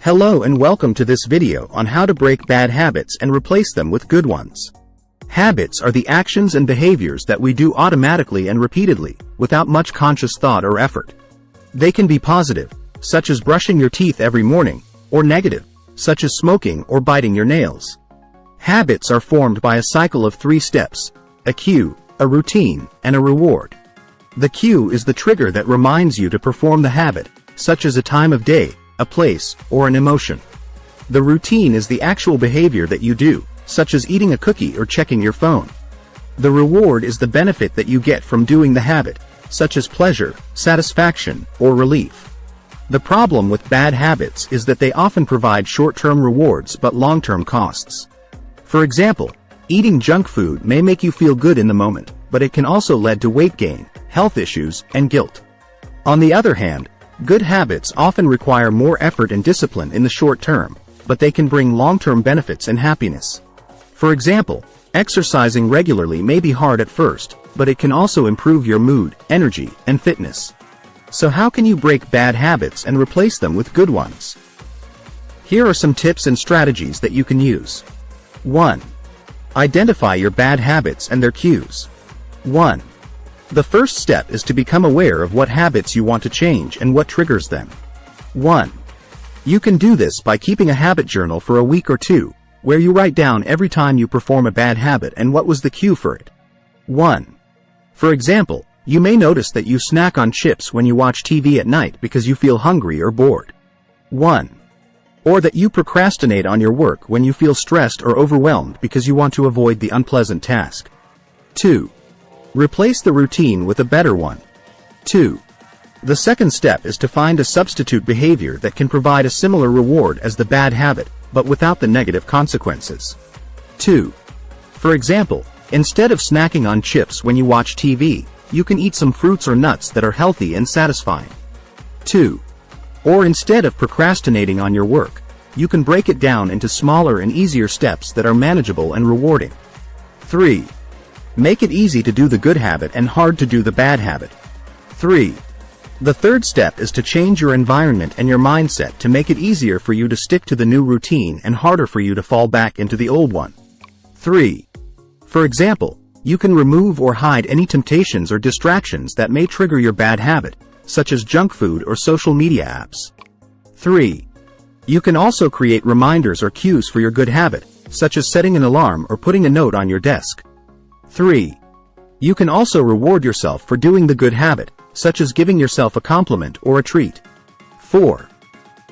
Hello and welcome to this video on how to break bad habits and replace them with good ones. Habits are the actions and behaviors that we do automatically and repeatedly, without much conscious thought or effort. They can be positive, such as brushing your teeth every morning, or negative, such as smoking or biting your nails. Habits are formed by a cycle of 3 steps: a cue, a routine, and a reward. The cue is the trigger that reminds you to perform the habit, such as a time of day, a place, or an emotion. The routine is the actual behavior that you do, such as eating a cookie or checking your phone. The reward is the benefit that you get from doing the habit, such as pleasure, satisfaction, or relief. The problem with bad habits is that they often provide short-term rewards but long-term costs. For example, eating junk food may make you feel good in the moment, but it can also lead to weight gain, health issues, and guilt. On the other hand, good habits often require more effort and discipline in the short term, but they can bring long-term benefits and happiness. For example, exercising regularly may be hard at first, but it can also improve your mood, energy, and fitness. So how can you break bad habits and replace them with good ones? Here are some tips and strategies that you can use. 1. Identify your bad habits and their cues. 1. The first step is to become aware of what habits you want to change and what triggers them. 1. You can do this by keeping a habit journal for a week or 2, where you write down every time you perform a bad habit and what was the cue for it. 1. For example, you may notice that you snack on chips when you watch TV at night because you feel hungry or bored. 1. Or that you procrastinate on your work when you feel stressed or overwhelmed because you want to avoid the unpleasant task. 2. Replace the routine with a better one. 2. The second step is to find a substitute behavior that can provide a similar reward as the bad habit, but without the negative consequences. 2. For example, instead of snacking on chips when you watch TV, you can eat some fruits or nuts that are healthy and satisfying. 2. Or instead of procrastinating on your work, you can break it down into smaller and easier steps that are manageable and rewarding. 3. Make it easy to do the good habit and hard to do the bad habit. 3. The third step is to change your environment and your mindset to make it easier for you to stick to the new routine and harder for you to fall back into the old one. 3. For example, you can remove or hide any temptations or distractions that may trigger your bad habit, such as junk food or social media apps. 3. You can also create reminders or cues for your good habit, such as setting an alarm or putting a note on your desk. 3. You can also reward yourself for doing the good habit, such as giving yourself a compliment or a treat. 4.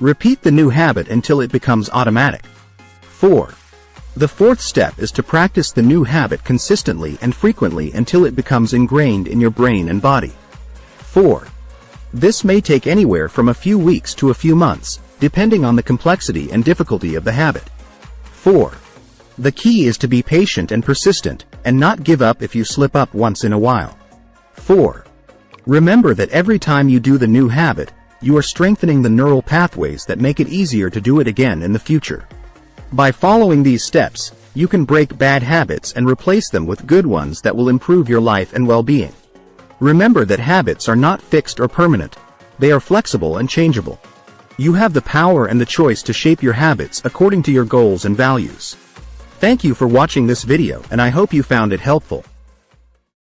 Repeat the new habit until it becomes automatic. 4. The fourth step is to practice the new habit consistently and frequently until it becomes ingrained in your brain and body. 4. This may take anywhere from a few weeks to a few months, depending on the complexity and difficulty of the habit. 4. The key is to be patient and persistent, and not give up if you slip up once in a while. 4. Remember that every time you do the new habit, you are strengthening the neural pathways that make it easier to do it again in the future. By following these steps, you can break bad habits and replace them with good ones that will improve your life and well-being. Remember that habits are not fixed or permanent. They are flexible and changeable. You have the power and the choice to shape your habits according to your goals and values. Thank you for watching this video, and I hope you found it helpful.